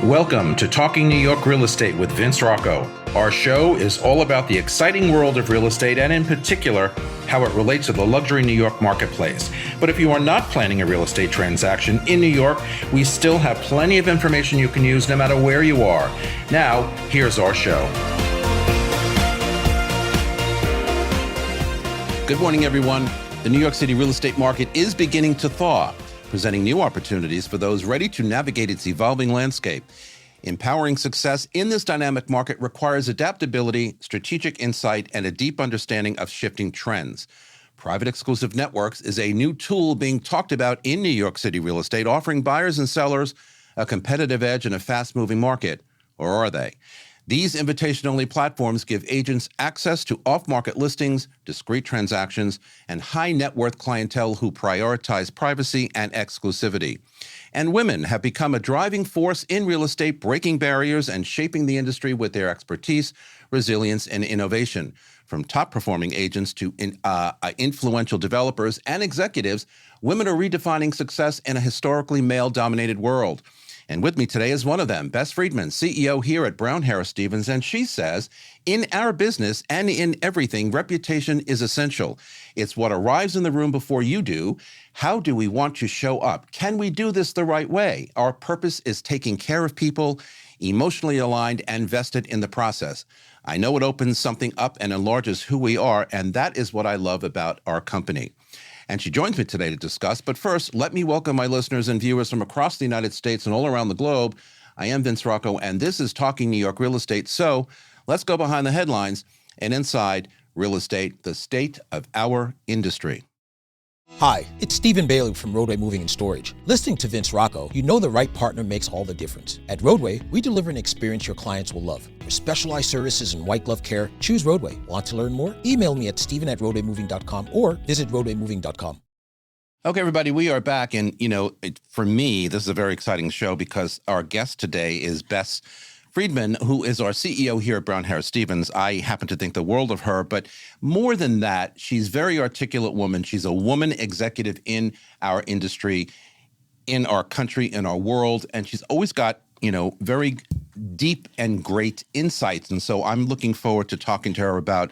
Welcome to Talking New York Real Estate with Vince Rocco. Our show is all about the exciting world of real estate and in particular, how it relates to the luxury New York marketplace. But if you are not planning a real estate transaction in New York, we still have plenty of information you can use no matter where you are. Now, here's our show. Good morning, everyone. The New York City real estate market is beginning to thaw, presenting new opportunities for those ready to navigate its evolving landscape. Empowering success in this dynamic market requires adaptability, strategic insight, and a deep understanding of shifting trends. Private exclusive networks is a new tool being talked about in New York City real estate, offering buyers and sellers a competitive edge in a fast-moving market. Or are they? These invitation-only platforms give agents access to off-market listings, discrete transactions, and high-net-worth clientele who prioritize privacy and exclusivity. And women have become a driving force in real estate, breaking barriers and shaping the industry with their expertise, resilience, and innovation. From top-performing agents to influential developers and executives, women are redefining success in a historically male-dominated world. And with me today is one of them, Bess Freedman, CEO here at Brown Harris Stevens, and she says, in our business and in everything, reputation is essential. It's what arrives in the room before you do. How do we want to show up? Can we do this the right way? Our purpose is taking care of people, emotionally aligned and vested in the process. I know it opens something up and enlarges who we are, and that is what I love about our company. And she joins me today to discuss. But first, let me welcome my listeners and viewers from across the United States and all around the globe. I am Vince Rocco, and this is Talking New York Real Estate. So let's go behind the headlines and inside real estate, the state of our industry. Hi, it's Stephen Bailey from Roadway Moving and Storage. Listening to Vince Rocco, you know the right partner makes all the difference. At Roadway, we deliver an experience your clients will love. For specialized services and white glove care, choose Roadway. Want to learn more? Email me at steven@roadwaymoving.com or visit roadwaymoving.com. Okay, everybody, we are back. And, for me, this is a very exciting show because our guest today is Bess Freedman, who is our CEO here at Brown Harris Stevens. I happen to think the world of her, but more than that, she's a very articulate woman. She's a woman executive in our industry, in our country, in our world, and she's always got, very deep and great insights. And so I'm looking forward to talking to her about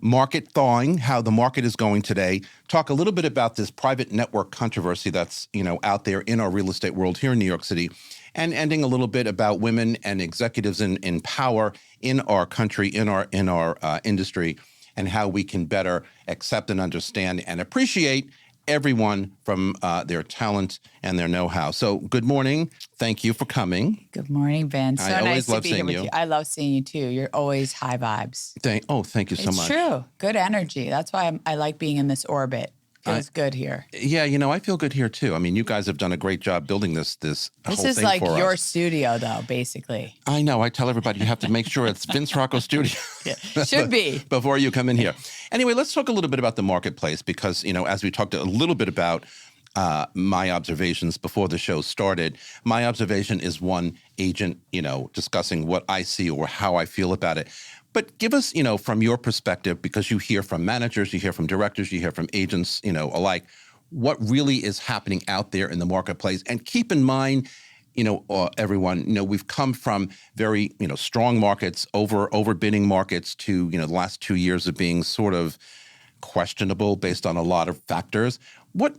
market thawing, how the market is going today, talk a little bit about this private network controversy that's, out there in our real estate world here in New York City, and ending a little bit about women and executives in power in our country, in our industry, and how we can better accept and understand and appreciate everyone from their talent and their know-how. So good morning. Thank you for coming. Good morning, Vince. I always love seeing you. I love seeing you too. You're always high vibes. Thank you so much. It's true. Good energy. That's why I like being in this orbit. Feels good here. Yeah, I feel good here too. I mean, you guys have done a great job building this whole thing for us. This is like your studio, though, basically. I know. I tell everybody you have to make sure it's Vince Rocco Studio. Yeah, should be. Before you come in here. Anyway, let's talk a little bit about the marketplace because, as we talked a little bit about my observations before the show started, my observation is one agent, discussing what I see or how I feel about it. But give us, from your perspective, because you hear from managers, you hear from directors, you hear from agents, alike, what really is happening out there in the marketplace. And keep in mind, everyone, we've come from very, strong markets, overbidding markets to, the last 2 years of being sort of questionable based on a lot of factors. What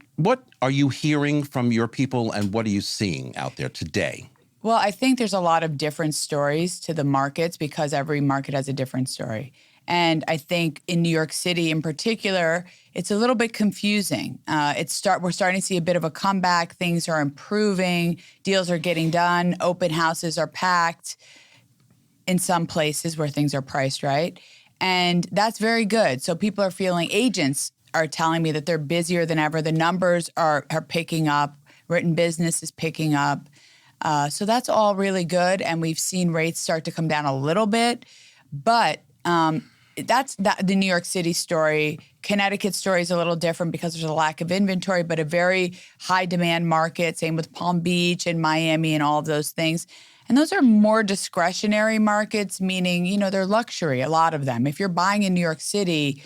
are you hearing from your people and what are you seeing out there today? Well, I think there's a lot of different stories to the markets because every market has a different story. And I think in New York City in particular, it's a little bit confusing. We're starting to see a bit of a comeback. Things are improving. Deals are getting done. Open houses are packed in some places where things are priced right. And that's very good. So people are feeling, agents are telling me that they're busier than ever. The numbers are picking up. Written business is picking up. So that's all really good, and we've seen rates start to come down a little bit. But that's the New York City story. Connecticut story is a little different because there's a lack of inventory, but a very high-demand market, same with Palm Beach and Miami and all of those things. And those are more discretionary markets, meaning, they're luxury, a lot of them. If you're buying in New York City,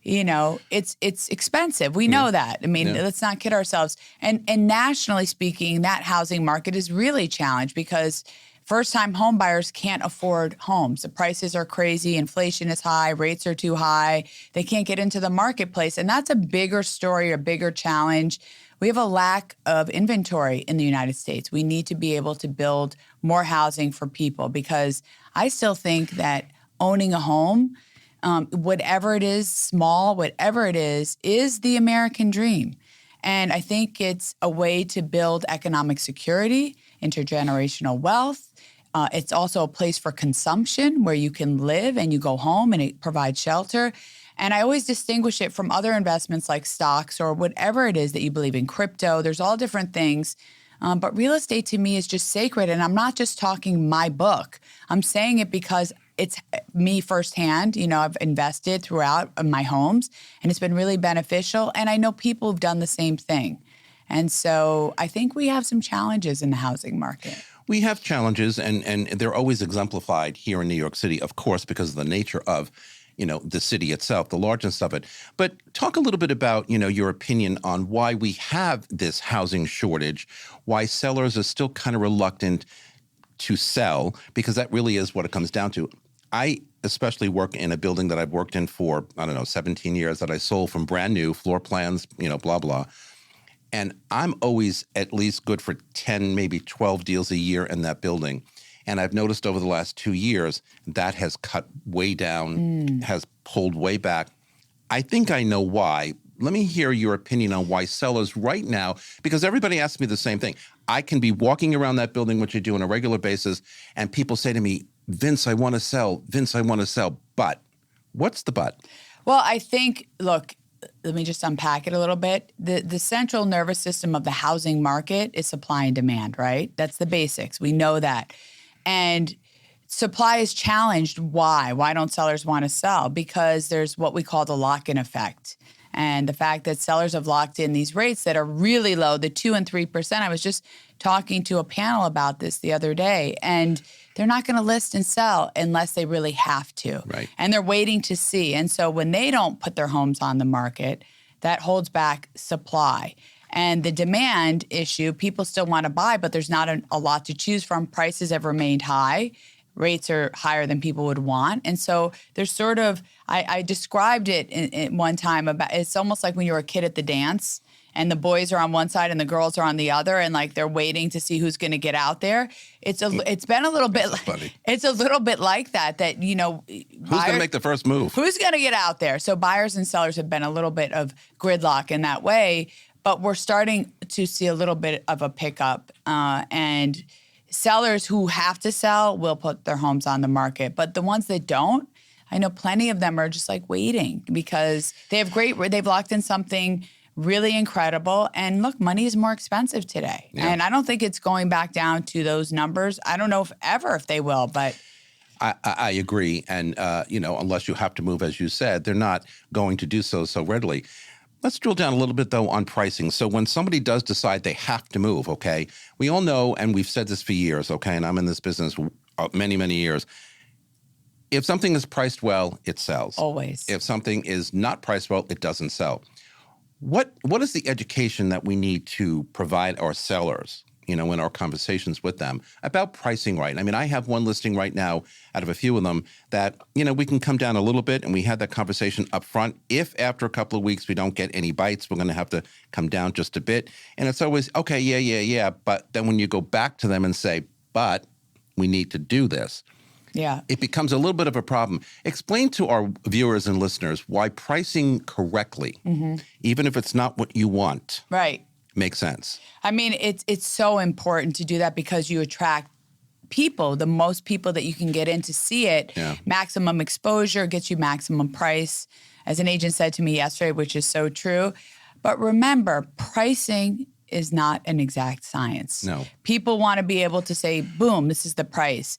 it's expensive. We know that. I mean, let's not kid ourselves. And nationally speaking, that housing market is really challenged because first-time home buyers can't afford homes. The prices are crazy. Inflation is high. Rates are too high. They can't get into the marketplace. And that's a bigger story, a bigger challenge. We have a lack of inventory in the United States. We need to be able to build more housing for people because I still think that owning a home, whatever it is, small, whatever it is the American dream. And I think it's a way to build economic security, intergenerational wealth. It's also a place for consumption where you can live and you go home and it provides shelter. And I always distinguish it from other investments like stocks or whatever it is that you believe in, crypto. There's all different things. But real estate to me is just sacred. And I'm not just talking my book. I'm saying it because it's me firsthand. You know, I've invested throughout my homes and it's been really beneficial. And I know people who've done the same thing. And so I think we have some challenges in the housing market. We have challenges and they're always exemplified here in New York City, of course, because of the nature of the city itself, the largest of it. But talk a little bit about, your opinion on why we have this housing shortage, why sellers are still kind of reluctant to sell, because that really is what it comes down to. I especially work in a building that I've worked in for, 17 years that I sold from brand new, floor plans, blah, blah. And I'm always at least good for 10, maybe 12 deals a year in that building. And I've noticed over the last 2 years that has cut way down, has pulled way back. I think I know why. Let me hear your opinion on why sellers right now, because everybody asks me the same thing. I can be walking around that building, which I do on a regular basis, and people say to me, Vince, I want to sell. Vince, I want to sell. But what's the but? Well, I think, look, let me just unpack it a little bit. The central nervous system of the housing market is supply and demand, right? That's the basics. We know that. And supply is challenged. Why? Why don't sellers want to sell? Because there's what we call the lock-in effect. And the fact that sellers have locked in these rates that are really low, the 2% and 3%. I was just talking to a panel about this the other day, and they're not going to list and sell unless they really have to. Right. And they're waiting to see. And so when they don't put their homes on the market, that holds back supply. And the demand issue, people still want to buy, but there's not a lot to choose from. Prices have remained high. Rates are higher than people would want. And so there's sort of, I described it in one time, about it's almost like when you were a kid at the dance and the boys are on one side and the girls are on the other, and like they're waiting to see who's going to get out there. It's been a little bit like, it's a little bit like that who's going to make the first move? Who's going to get out there? So buyers and sellers have been a little bit of gridlock in that way. But we're starting to see a little bit of a pickup, and sellers who have to sell will put their homes on the market. But the ones that don't, I know plenty of them are just like waiting because they've locked in something really incredible. And look, money is more expensive today. Yeah. And I don't think it's going back down to those numbers. I don't know if they will, but I agree. And, unless you have to move, as you said, they're not going to do so readily. Let's drill down a little bit, though, on pricing. So when somebody does decide they have to move, okay, we all know, and we've said this for years, okay, and I'm in this business many, many years. If something is priced well, it sells. Always. If something is not priced well, it doesn't sell. What is the education that we need to provide our sellers, in our conversations with them about pricing right? I mean, I have one listing right now out of a few of them that, we can come down a little bit, and we had that conversation up front. If after a couple of weeks we don't get any bites, we're going to have to come down just a bit. And it's always, okay, yeah. But then when you go back to them and say, but we need to do this, yeah, it becomes a little bit of a problem. Explain to our viewers and listeners why pricing correctly, even if it's not what you want, right, makes sense. I mean, it's so important to do that because you attract people, the most people that you can get in to see it. Yeah. Maximum exposure gets you maximum price, as an agent said to me yesterday, which is so true. But remember, pricing is not an exact science. No. People want to be able to say, boom, this is the price.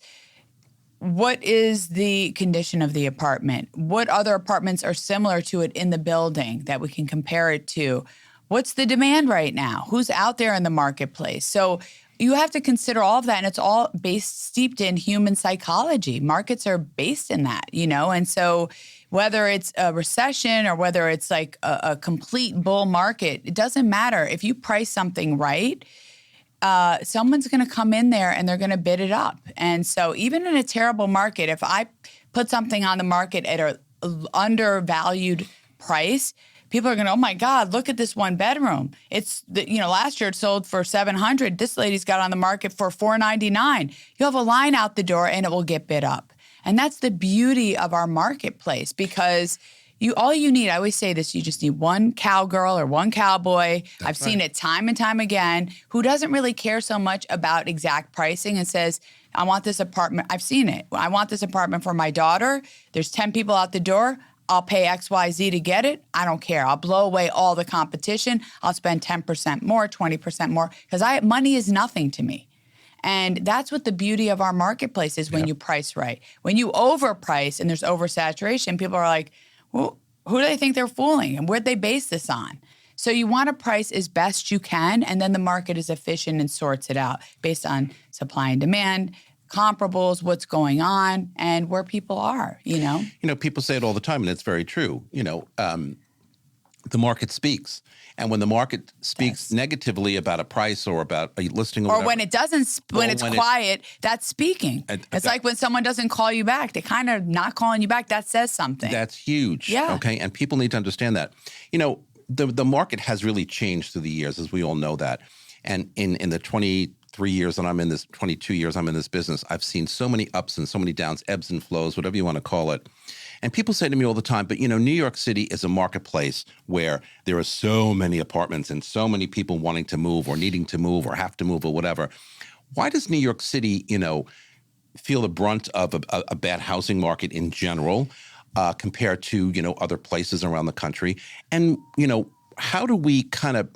What is the condition of the apartment? What other apartments are similar to it in the building that we can compare it to? What's the demand right now? Who's out there in the marketplace? So you have to consider all of that, and it's all steeped in human psychology. Markets are based in that, and so whether it's a recession or whether it's like a complete bull market, it doesn't matter. If you price something right, someone's going to come in there and they're going to bid it up. And so even in a terrible market, if I put something on the market at a undervalued price, people are going to, oh my God, look at this one bedroom. Last year it sold for $700. This lady's got on the market for $499. You'll have a line out the door and it will get bid up. And that's the beauty of our marketplace, because all you need, I always say this, you just need one cowgirl or one cowboy. I've seen it time and time again, who doesn't really care so much about exact pricing and says, I want this apartment. I've seen it. I want this apartment for my daughter. There's 10 people out the door. I'll pay XYZ to get it. I don't care. I'll blow away all the competition. I'll spend 10% more, 20% more, because money is nothing to me. And that's what the beauty of our marketplace is when you price right. When you overprice and there's oversaturation, people are like, well, who do they think they're fooling? And where'd they base this on? So you want to price as best you can, and then the market is efficient and sorts it out based on supply and demand, comparables, what's going on, and where people are, People say it all the time, and it's very true. The market speaks. And when the market speaks negatively about a price or about a listing or whatever, when it doesn't, when it's quiet, that's speaking. It's like when someone doesn't call you back, they kind of not calling you back, that says something. That's huge. Yeah. Okay. And people need to understand that. The market has really changed through the years, as we all know that. And in the 23 years that I'm in this, 22 years I'm in this business, I've seen so many ups and so many downs, ebbs and flows, whatever you want to call it. And people say to me all the time, but New York City is a marketplace where there are so many apartments and so many people wanting to move or needing to move or have to move or whatever. Why does New York City, feel the brunt of a bad housing market in general compared to, other places around the country? And, how do we kind of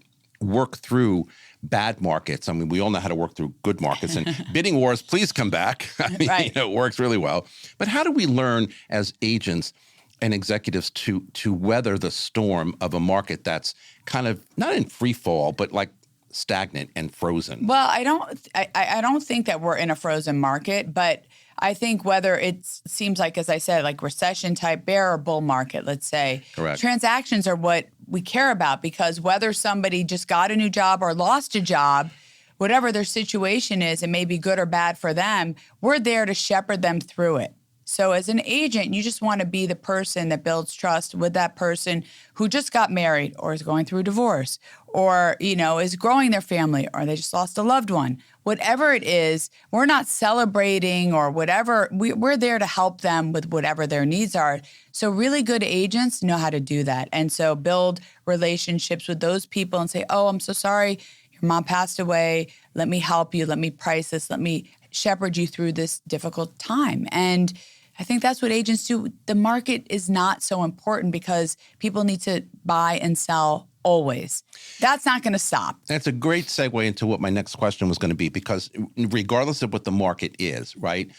work through bad markets? I mean, we all know how to work through good markets, and bidding wars, please come back. I mean, right. It works really well. But how do we learn as agents and executives to weather the storm of a market that's kind of not in free fall, but like stagnant and frozen? Well, I don't think that we're in a frozen market, but I think whether it seems like, as I said, like recession type, bear or bull market, let's say, correct, transactions are what we care about, because whether somebody just got a new job or lost a job, whatever their situation is, it may be good or bad for them, we're there to shepherd them through it. So as an agent, you just want to be the person that builds trust with that person who just got married or is going through a divorce or, is growing their family or they just lost a loved one. Whatever it is, we're not celebrating or whatever. We're there to help them with whatever their needs are. So really good agents know how to do that. And so build relationships with those people and say, oh, I'm so sorry, your mom passed away. Let me help you. Let me price this. Let me shepherd you through this difficult time. And I think that's what agents do. The market is not so important because people need to buy and sell always. That's not going to stop. That's a great segue into what my next question was going to be, because regardless of what the market is, right,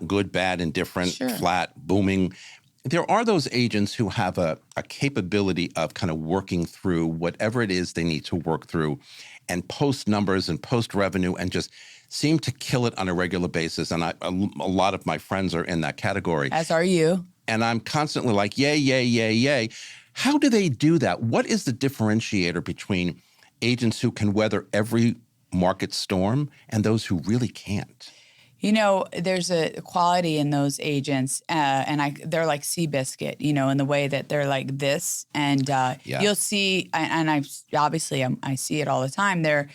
good, bad, indifferent, sure, flat, booming, there are those agents who have a capability of kind of working through whatever it is they need to work through and post numbers and post revenue and just seem to kill it on a regular basis. And a lot of my friends are in that category. As are you. And I'm constantly like, yay, yay, yay, yay. How do they do that? What is the differentiator between agents who can weather every market storm and those who really can't? There's a quality in those agents, and they're like Seabiscuit, in the way that they're like this. And you'll see, and I see it all the time. They're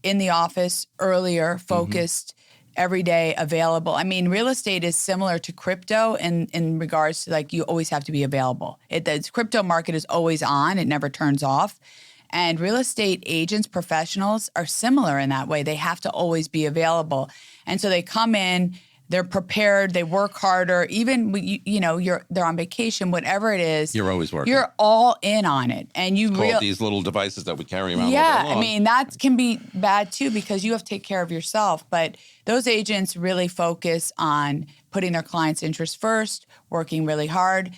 in the office earlier, focused, every day, available. I mean, real estate is similar to crypto in regards to, like, you always have to be available. The crypto market is always on. It never turns off. And real estate agents, professionals, are similar in that way. They have to always be available. And so they come in, they're prepared, they work harder. Even, they're on vacation, whatever it is. You're always working. You're all in on it. And you these little devices that we carry around all day long. I mean, that can be bad too, because you have to take care of yourself. But those agents really focus on putting their clients' interests first, working really hard,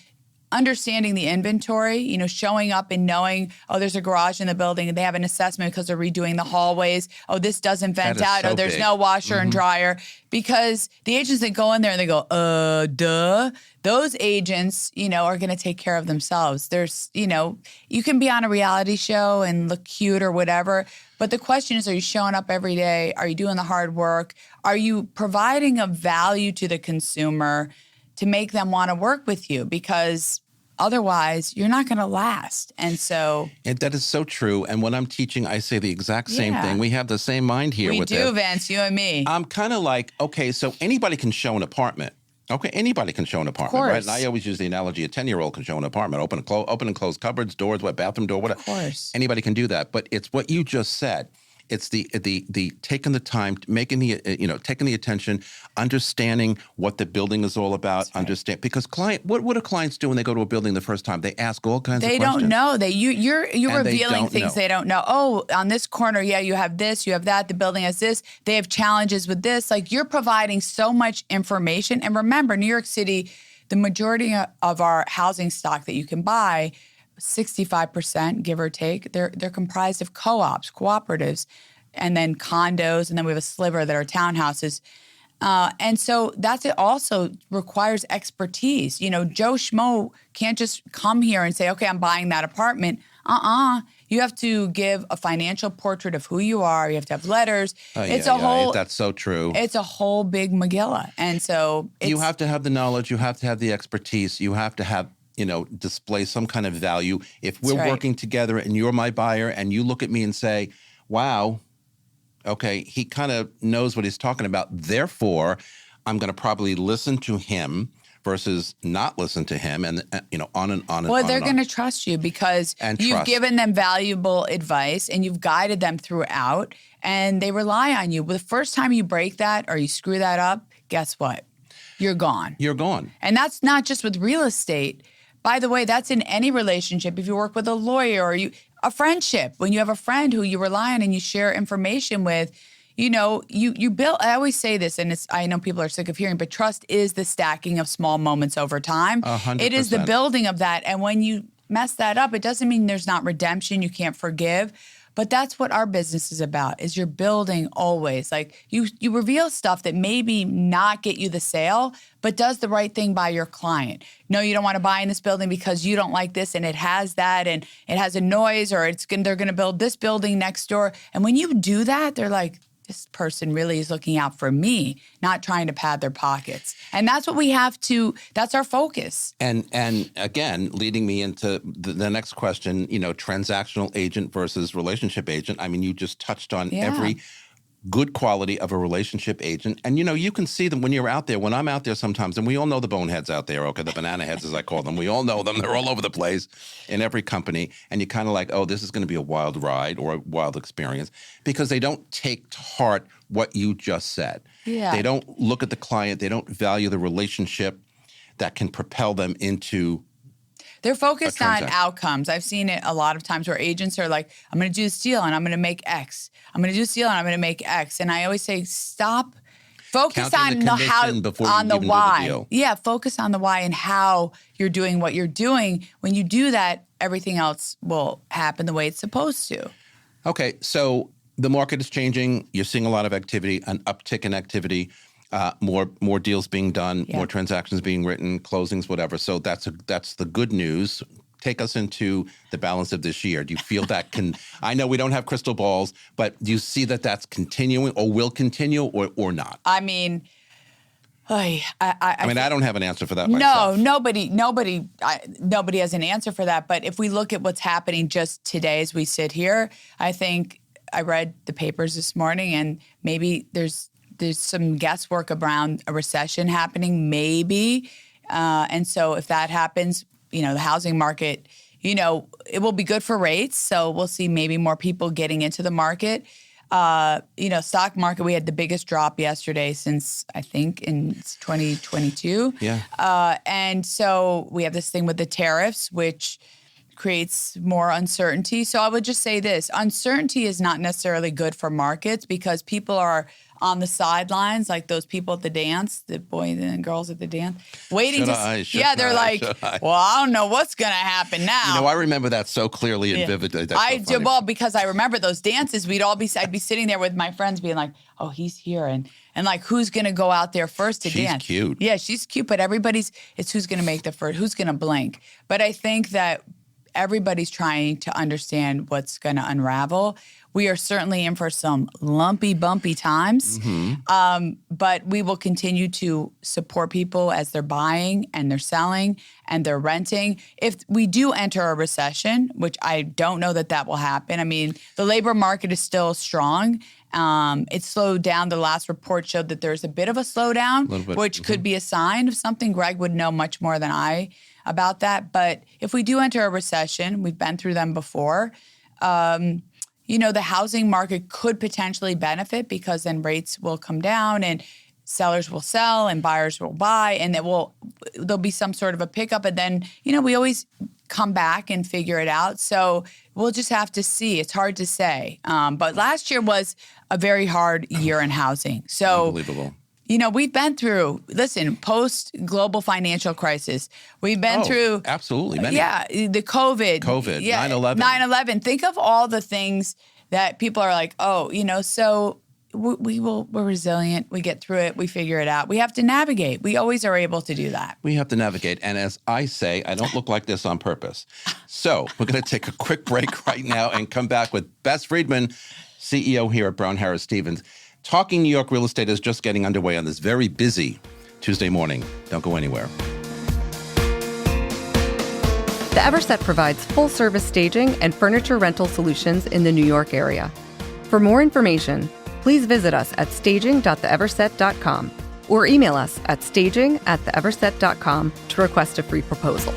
understanding the inventory, showing up and knowing, oh, there's a garage in the building and they have an assessment because they're redoing the hallways. Oh, this doesn't vent out. So oh, there's big. no washer and dryer. Because the agents that go in there and they go, duh. Those agents, are going to take care of themselves. There's, you can be on a reality show and look cute or whatever. But the question is, are you showing up every day? Are you doing the hard work? Are you providing a value to the consumer to make them want to work with you? Because otherwise, you're not going to last. And so... And that is so true. And when I'm teaching, I say the exact same thing. We have the same mind here with this. We do, Vince, you and me. I'm kind of like, okay, so anybody can show an apartment. Okay, anybody can show an apartment, right? And I always use the analogy, a 10-year-old can show an apartment. Open and close cupboards, doors, bathroom door, whatever. Of course. Anybody can do that. But it's what you just said. It's the taking the time, taking the attention, understanding what the building is all about. Understand, because what do clients do when they go to a building the first time? They ask all kinds of questions. They don't know. You're revealing things they don't know. Oh, on this corner, you have this, you have that. The building has this. They have challenges with this. Like, you're providing so much information. And remember, New York City, the majority of our housing stock that you can buy, 65%, give or take, they're comprised of co-ops, cooperatives, and then condos, and then we have a sliver that are townhouses. And so it also requires expertise. Joe Schmo can't just come here and say, okay, I'm buying that apartment. You have to give a financial portrait of who you are. You have to have letters. That's so true. It's a whole big Megillah. And so you have to have the knowledge. You have to have the expertise. You have to have display some kind of value. If we're working together and you're my buyer and you look at me and say, wow, okay, he kind of knows what he's talking about. Therefore, I'm going to probably listen to him versus not listen to him, and on and on. Well, they're going to trust you because you've given them valuable advice and you've guided them throughout, and they rely on you. But the first time you break that or you screw that up, guess what? You're gone. You're gone. And that's not just with real estate. By the way, that's in any relationship. If you work with a lawyer or a friendship, when you have a friend who you rely on and you share information with, you build. I always say this, and I know people are sick of hearing, but trust is the stacking of small moments over time. 100%. It is the building of that. And when you mess that up, it doesn't mean there's not redemption. You can't forgive. But that's what our business is about, is you're building always. Like, you reveal stuff that maybe not get you the sale, but does the right thing by your client. No, you don't want to buy in this building because you don't like this and it has that and it has a noise, or they're going to build this building next door. And when you do that, they're like, this person really is looking out for me, not trying to pad their pockets. And that's what we have to, that's our focus. And again, leading me into the next question, transactional agent versus relationship agent. I mean, you just touched on every good quality of a relationship agent. And, you can see them when you're out there. When I'm out there sometimes, and we all know the boneheads out there, okay, the banana heads as I call them. We all know them. They're all over the place in every company. And you're kind of like, oh, this is going to be a wild ride or a wild experience, because they don't take to heart what you just said. Yeah. They don't look at the client. They don't value the relationship that can propel them into They're focused on outcomes. I've seen it a lot of times where agents are like, I'm going to do this deal and I'm going to make X. I'm going to do this deal and I'm going to make X. And I always say, stop. Focus on the how, on the why. Yeah, focus on the why and how you're doing what you're doing. When you do that, everything else will happen the way it's supposed to. Okay, so the market is changing. You're seeing a lot of activity, an uptick in activity. More deals being done, more transactions being written, closings, whatever. So that's the good news. Take us into the balance of this year. Do you feel that I know we don't have crystal balls, but do you see that that's continuing or will continue or not? I mean, I don't have an answer for that myself. No, nobody has an answer for that. But if we look at what's happening just today as we sit here, I think I read the papers this morning and maybe there's some guesswork around a recession happening, maybe. And so if that happens, the housing market, it will be good for rates. So we'll see maybe more people getting into the market. Stock market, we had the biggest drop yesterday since, I think, in 2022. Yeah. And so we have this thing with the tariffs, which creates more uncertainty. So I would just say this, uncertainty is not necessarily good for markets because people are on the sidelines, like those people at the dance, the boys and girls at the dance, waiting they're like, well, I don't know what's going to happen now. I remember that so clearly and vividly. That's well, because I remember those dances, I'd be sitting there with my friends being like, oh, he's here. And like, who's going to go out there first to dance? She's cute. Yeah, she's cute, but it's who's going to make the first, who's going to blink. But I think that everybody's trying to understand what's going to unravel. We are certainly in for some lumpy, bumpy times, but we will continue to support people as they're buying and they're selling and they're renting. If we do enter a recession, which I don't know that will happen, I mean, the labor market is still strong. It slowed down. The last report showed that there's a bit of a slowdown, which could be a sign of something. Greg would know much more than I about that. But if we do enter a recession, we've been through them before, the housing market could potentially benefit because then rates will come down and sellers will sell and buyers will buy, and there'll be some sort of a pickup. And then, we always come back and figure it out. So we'll just have to see. It's hard to say. But last year was a very hard year in housing. So unbelievable. We've been through, post-global financial crisis. We've been through... Absolutely. Many. Yeah, the COVID. Yeah, 9/11. 9/11. Think of all the things that people are like, so we're resilient. We get through it. We figure it out. We have to navigate. We always are able to do that. We have to navigate. And as I say, I don't look like this on purpose. So we're going to take a quick break right now and come back with Bess Freedman, CEO here at Brown Harris Stevens. Talking New York Real Estate is just getting underway on this very busy Tuesday morning. Don't go anywhere. The Everset provides full-service staging and furniture rental solutions in the New York area. For more information, please visit us at staging.theeverset.com or email us at staging@theeverset.com to request a free proposal.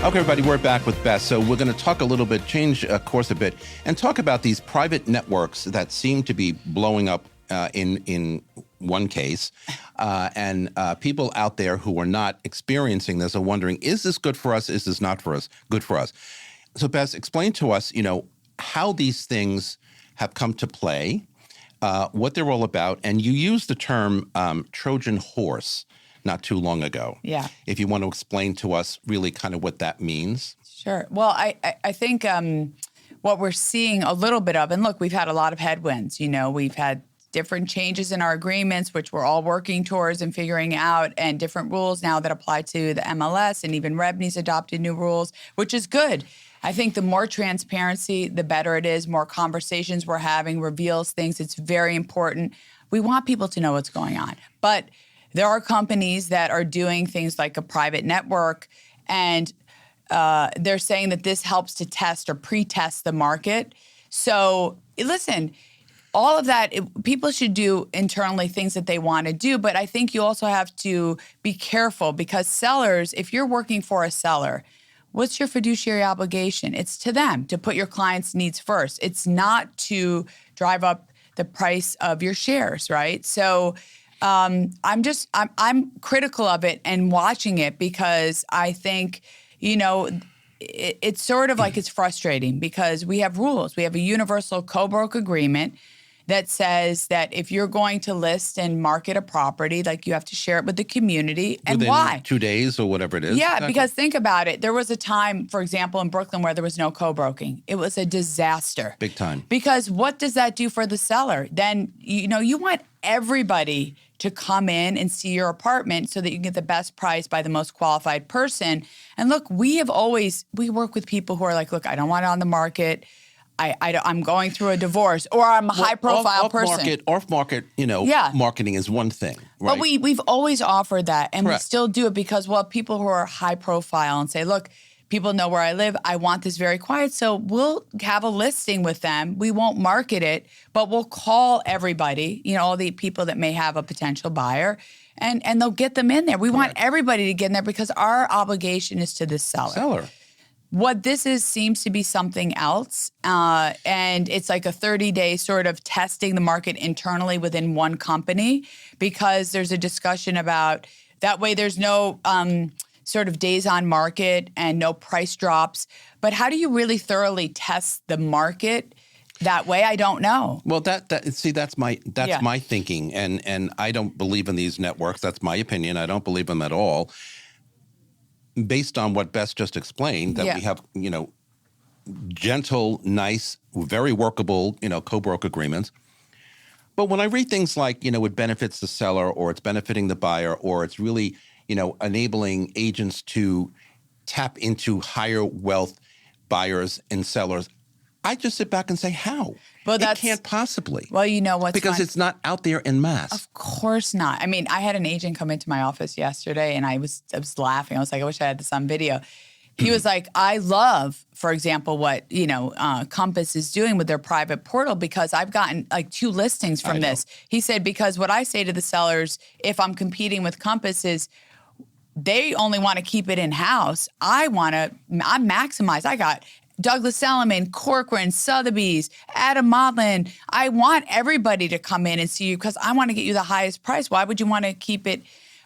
Okay, everybody, we're back with Bess. So we're going to talk a little bit, change course a bit, and talk about these private networks that seem to be blowing up in one case, and people out there who are not experiencing this are wondering, is this good for us? Is this not for us? Good for us? So Bess, explain to us, how these things have come to play, what they're all about, and you used the term Trojan horse not too long ago. Yeah. If you want to explain to us really kind of what that means. Sure. Well, I think what we're seeing a little bit of, and look, we've had a lot of headwinds. We've had different changes in our agreements, which we're all working towards and figuring out, and different rules now that apply to the MLS, and even REBNY's adopted new rules, which is good. I think the more transparency, the better it is. More conversations we're having reveals things. It's very important. We want people to know what's going on. But there are companies that are doing things like a private network, and they're saying that this helps to test or pre-test the market. So listen, all of that, people should do internally things that they want to do, but I think you also have to be careful because sellers, if you're working for a seller, what's your fiduciary obligation? It's to them to put your client's needs first. It's not to drive up the price of your shares, right? So I'm critical of it and watching it because I think, it's sort of like it's frustrating because we have rules. We have a universal co-broke agreement that says that if you're going to list and market a property, like you have to share it with the community. And within why? 2 days or whatever it is. Yeah, because think about it. There was a time, for example, in Brooklyn where there was no co-broking. It was a disaster. Big time. Because what does that do for the seller? Then, you want everybody to come in and see your apartment so that you can get the best price by the most qualified person. And look, we work with people who are like, look, I don't want it on the market. I'm going through a divorce, or I'm a high-profile person. Off-market, marketing is one thing, right? But we've always offered that, and Correct. we still do it because, people who are high-profile and say, look, people know where I live. I want this very quiet. So we'll have a listing with them. We won't market it, but we'll call everybody, all the people that may have a potential buyer, and they'll get them in there. We want everybody to get in there because our obligation is to the seller. What this is seems to be something else, and it's like a 30-day sort of testing the market internally within one company because there's a discussion about that way there's no sort of days on market and no price drops. But how do you really thoroughly test the market that way? I don't know. Well, that's my thinking, and I don't believe in these networks. That's my opinion. I don't believe them at all. Based on what Bess just explained, that we have, gentle, nice, very workable, co-broke agreements. But when I read things like, it benefits the seller, or it's benefiting the buyer, or it's really, enabling agents to tap into higher wealth buyers and sellers, I just sit back and say, how? Well, it can't possibly. Well, you know what's because it's not out there en masse. Of course not. I mean, I had an agent come into my office yesterday, and I was laughing. I was like, I wish I had this on video. He was like, I love, for example, what Compass is doing with their private portal, because I've gotten like 2 listings from this. He said, because what I say to the sellers, if I'm competing with Compass, is they only want to keep it in-house. I'm maximized. I got Douglas Elliman, Corcoran, Sotheby's, Adam Modlin. I want everybody to come in and see you because I want to get you the highest price. Why would you want to keep it?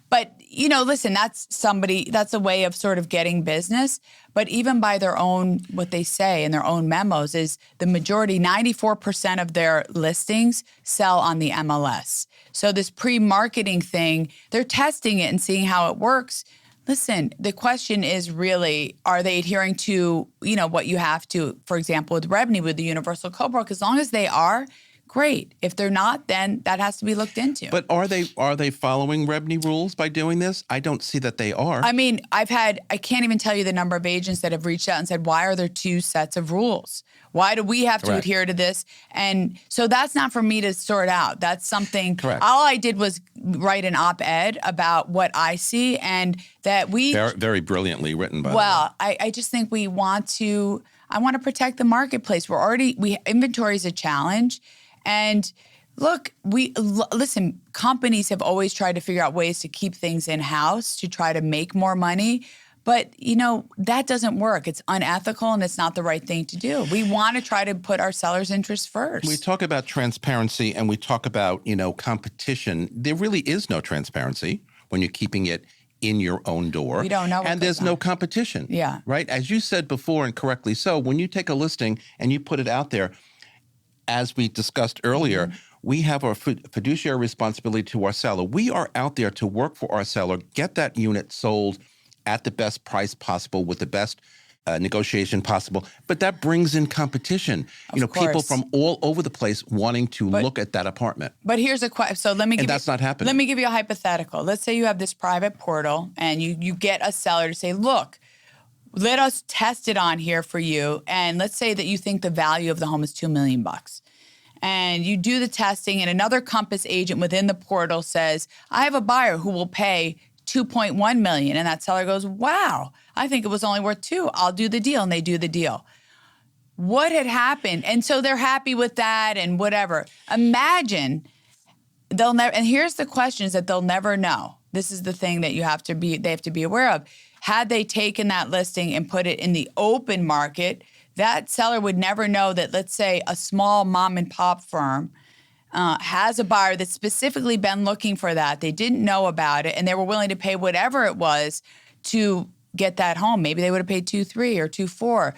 But, listen, that's a way of sort of getting business. But even by their own, what they say in their own memos is the majority, 94% of their listings sell on the MLS. So this pre-marketing thing, they're testing it and seeing how it works. Listen, the question is really, are they adhering to, what you have to, for example, with revenue, with the universal co-broke? As long as they are, great. If they're not, then that has to be looked into. But are they following revenue rules by doing this? I don't see that they are. I mean, I can't even tell you the number of agents that have reached out and said, why are there 2 sets of rules? Why do we have to adhere to this? And so that's not for me to sort out. That's something. Correct. All I did was write an op-ed about what I see, and that we very, very brilliantly written, by the way. Well, I just think I want to protect the marketplace. Inventory is a challenge. And look, listen, companies have always tried to figure out ways to keep things in-house to try to make more money. But, that doesn't work. It's unethical, and it's not the right thing to do. We want to try to put our sellers' interests first. We talk about transparency, and we talk about, competition. There really is no transparency when you're keeping it in your own door. We don't know. And there's no competition. Yeah. Right? As you said before, and correctly so, when you take a listing and you put it out there, as we discussed earlier, we have our fiduciary responsibility to our seller. We are out there to work for our seller, get that unit sold at the best price possible with the best negotiation possible. But that brings in competition. People from all over the place wanting to look at that apartment. But here's a question. So that's not happening. Let me give you a hypothetical. Let's say you have this private portal, and you get a seller to say, look, let us test it on here for you. And let's say that you think the value of the home is $2 million. And you do the testing, and another Compass agent within the portal says, I have a buyer who will pay $2.1 million. And that seller goes, wow, I think it was only worth $2 million. I'll do the deal. And they do the deal. What had happened? And so they're happy with that and whatever. Imagine they'll never, and here's the questions that they'll never know. This is the thing that they have to be aware of. Had they taken that listing and put it in the open market, that seller would never know that, let's say, a small mom and pop firm has a buyer that's specifically been looking for that. They didn't know about it, and they were willing to pay whatever it was to get that home. Maybe they would have paid $2.3 or $2.4.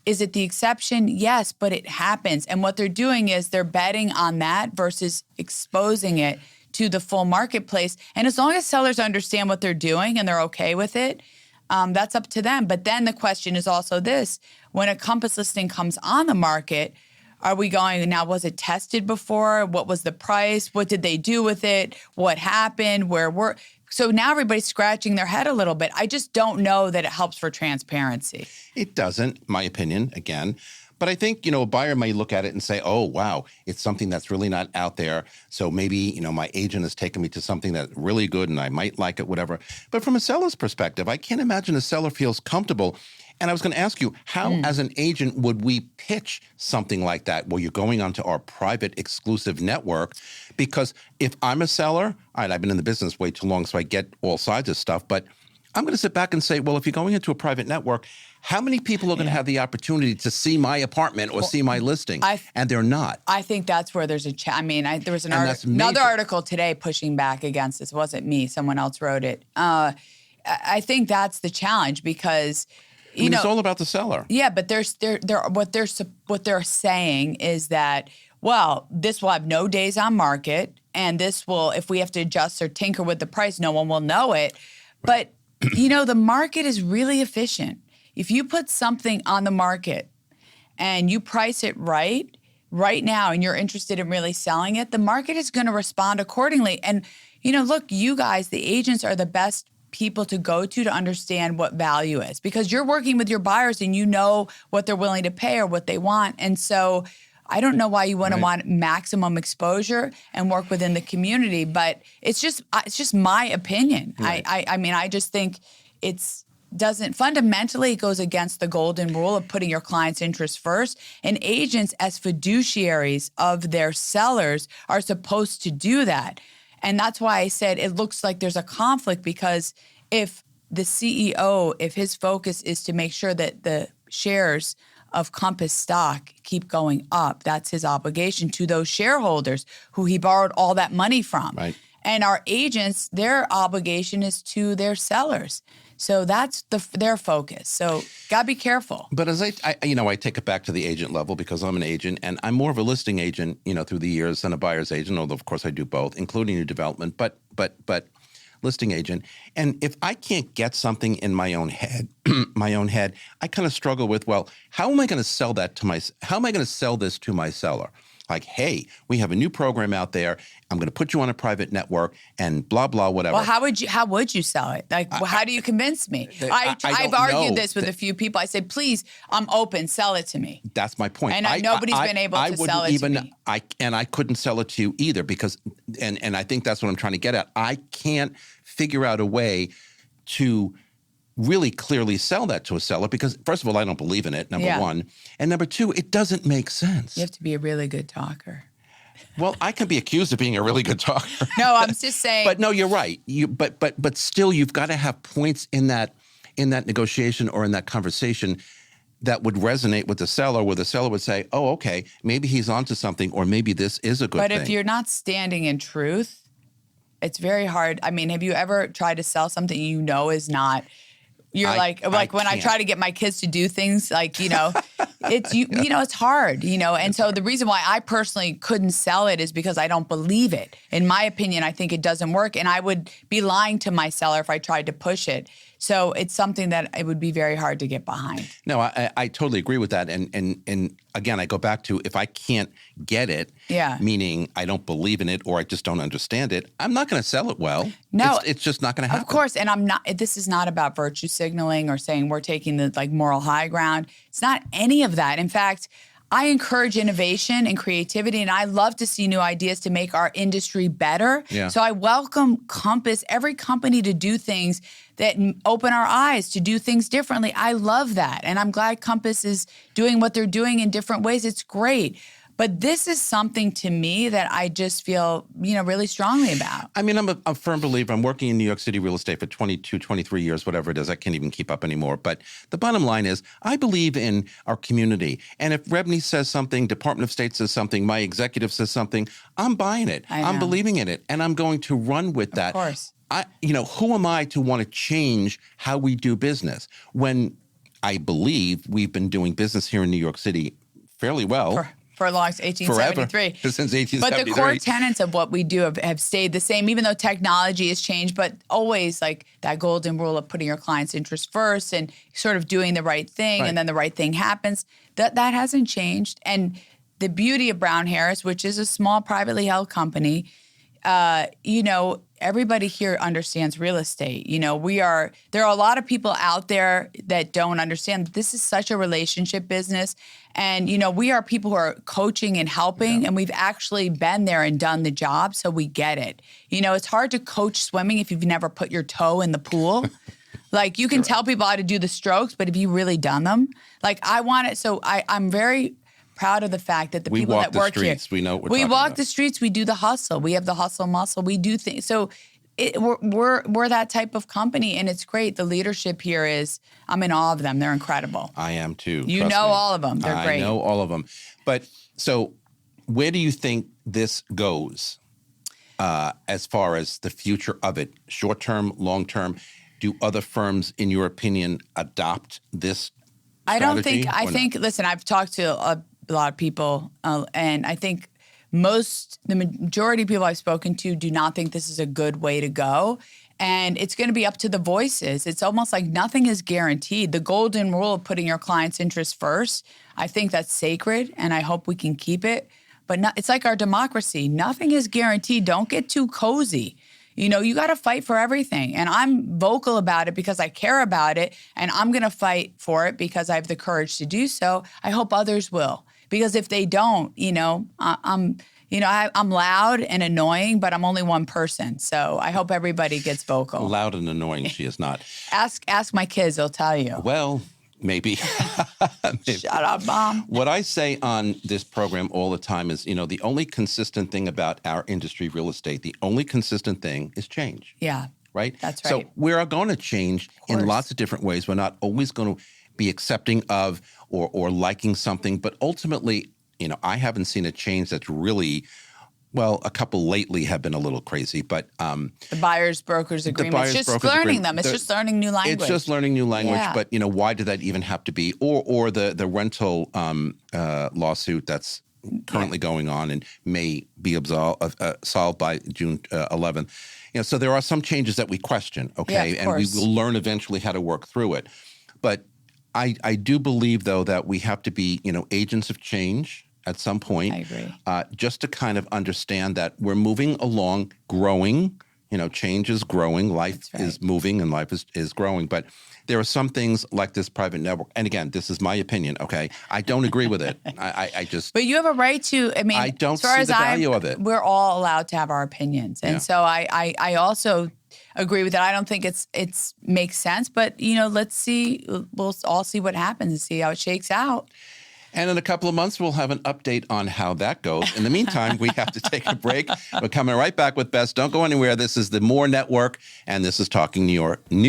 Is it the exception? Yes, but it happens. And what they're doing is they're betting on that versus exposing it to the full marketplace. And as long as sellers understand what they're doing and they're okay with it, that's up to them. But then the question is also this: when a Compass listing comes on the market, are we going, now was it tested before? What was the price? What did they do with it? What happened? So now everybody's scratching their head a little bit. I just don't know that it helps for transparency. It doesn't, my opinion, again. But I think, a buyer may look at it and say, oh, wow, it's something that's really not out there. So maybe, my agent has taken me to something that's really good and I might like it, whatever. But from a seller's perspective, I can't imagine a seller feels comfortable. And I was going to ask you, how as an agent would we pitch something like that where you're going onto our private exclusive network? Because if I'm a seller, all right, I've been in the business way too long, so I get all sides of stuff. But I'm going to sit back and say, well, if you're going into a private network, how many people are going to have the opportunity to see my apartment or see my listing? And they're not. I think that's where there's there was another article today pushing back against this. It wasn't me. Someone else wrote it. I think that's the challenge because, it's all about the seller. Yeah, but what they're saying is that, well, this will have no days on market, and this will, if we have to adjust or tinker with the price, no one will know it. But, the market is really efficient. If you put something on the market and you price it right now, and you're interested in really selling it, the market is going to respond accordingly. And, look, you guys, the agents are the best people to go to understand what value is, because you're working with your buyers and you know what they're willing to pay or what they want. And so I don't know why you wouldn't want maximum exposure and work within the community, but it's just my opinion. Right. I just think fundamentally it goes against the golden rule of putting your client's interests first. And agents, as fiduciaries of their sellers, are supposed to do that. And that's why I said it looks like there's a conflict, because if the CEO, if his focus is to make sure that the shares of Compass stock keep going up, that's his obligation to those shareholders who he borrowed all that money from. Right. And our agents, their obligation is to their sellers. So that's their focus. So gotta be careful. But as I take it back to the agent level, because I'm an agent and I'm more of a listing agent, through the years than a buyer's agent, although of course I do both, including new development, but listing agent. And if I can't get something in my own head, I kind of struggle with, well, how am I going to sell this to my seller? Like, hey, we have a new program out there. I'm going to put you on a private network and blah, blah, whatever. Well, how would you sell it? Like, how do you convince me? I've argued this with a few people. I said, please, I'm open, sell it to me. That's my point. And nobody's been able to sell it to me. I couldn't sell it to you either, because, and I think that's what I'm trying to get at. I can't figure out a way to really clearly sell that to a seller, because first of all, I don't believe in it, number one. And number two, it doesn't make sense. You have to be a really good talker. Well, I can be accused of being a really good talker. No, I'm just saying. But no, you're right. But still, you've got to have points in that negotiation or in that conversation that would resonate with the seller, where the seller would say, oh, okay, maybe he's onto something, or maybe this is a good thing. But if you're not standing in truth, it's very hard. I mean, have you ever tried to sell something is not? You're like when I try to get my kids to do things, like, it's hard, and so the reason why I personally couldn't sell it is because I don't believe it. In my opinion, I think it doesn't work, and I would be lying to my seller if I tried to push it. So it's something that it would be very hard to get behind. No, I totally agree with that. And again, I go back to, if I can't get it, meaning I don't believe in it or I just don't understand it, I'm not going to sell it well. No. It's just not going to happen. Of course. And this is not about virtue signaling or saying we're taking the moral high ground. It's not any of that. In fact, I encourage innovation and creativity, and I love to see new ideas to make our industry better. Yeah. So I welcome Compass, every company, to do things that open our eyes, to do things differently. I love that. And I'm glad Compass is doing what they're doing in different ways. It's great. But this is something to me that I just feel, really strongly about. I mean, I'm a firm believer. I'm working in New York City real estate for 22, 23 years, whatever it is. I can't even keep up anymore. But the bottom line is, I believe in our community. And if Rebney says something, Department of State says something, my executive says something, I'm buying it. I'm believing in it. And I'm going to run with that. Of course. Who am I to want to change how we do business when I believe we've been doing business here in New York City fairly well. For as long as 1873. Forever. Since 1873. But the core tenets of what we do have stayed the same, even though technology has changed, but always like that golden rule of putting your client's interest first and sort of doing the right thing, and then the right thing happens. That hasn't changed. And the beauty of Brown Harris, which is a small privately held company, everybody here understands real estate. There are a lot of people out there that don't understand that this is such a relationship business. And, we are people who are coaching and helping, and we've actually been there and done the job, so we get it. It's hard to coach swimming if you've never put your toe in the pool. Like, you can tell people how to do the strokes, but have you really done them? Like, I want it. So I'm very proud of the fact that the people that work here. We know what we walk the streets. We do the hustle. We have the hustle muscle. We do things. So we're that type of company, and it's great. The leadership here I'm in awe of them. They're incredible. I am too. You know all of them. They're great. I know all of them. But so where do you think this goes as far as the future of it? Short term, long term? Do other firms, in your opinion, adopt this I don't strategy, think, I or think, no? listen, I've talked to a lot of people, and I think the majority of people I've spoken to do not think this is a good way to go. And it's going to be up to the voices. It's almost like nothing is guaranteed. The golden rule of putting your client's interests first, I think that's sacred, and I hope we can keep it. But it's like our democracy. Nothing is guaranteed. Don't get too cozy. You got to fight for everything. And I'm vocal about it because I care about it, and I'm going to fight for it because I have the courage to do so. I hope others will. Because if they don't, I'm loud and annoying, but I'm only one person. So I hope everybody gets vocal. Loud and annoying, she is not. Ask my kids, they'll tell you. Well, maybe. Maybe. Shut up, Mom. What I say on this program all the time is, the only consistent thing about our industry, real estate, the only consistent thing is change. Yeah. Right? That's So right. we are going to change in course. lots of different ways. We're not always going to be accepting of or liking something. But ultimately, I haven't seen a change that's really, well, a couple lately have been a little crazy. But The buyer's brokers agreement. It's just brokers learning agreement. them. It's just learning new language. It's just learning new language. Yeah. But, why did that even have to be? Or the rental lawsuit that's currently going on and may be solved by June 11th. So there are some changes that we question, okay? Yeah, of and we course. will learn eventually how to work through it. But I do believe, though, that we have to be, agents of change at some point. I agree. Just to kind of understand that we're moving along, growing. Change is growing. Life That's right. is moving and life is growing. But there are some things like this private network. And again, this is my opinion, okay? I don't agree with it. I just... But you have a right to, I don't as far see as the value of it. We're all allowed to have our opinions. And Yeah. so I also agree with that. I don't think it's makes sense, but let's see. We'll all see what happens and see how it shakes out. And in a couple of months, we'll have an update on how that goes. In the meantime, we have to take a break. We're coming right back with Bess. Don't go anywhere. This is the Moore Network, and this is Talking New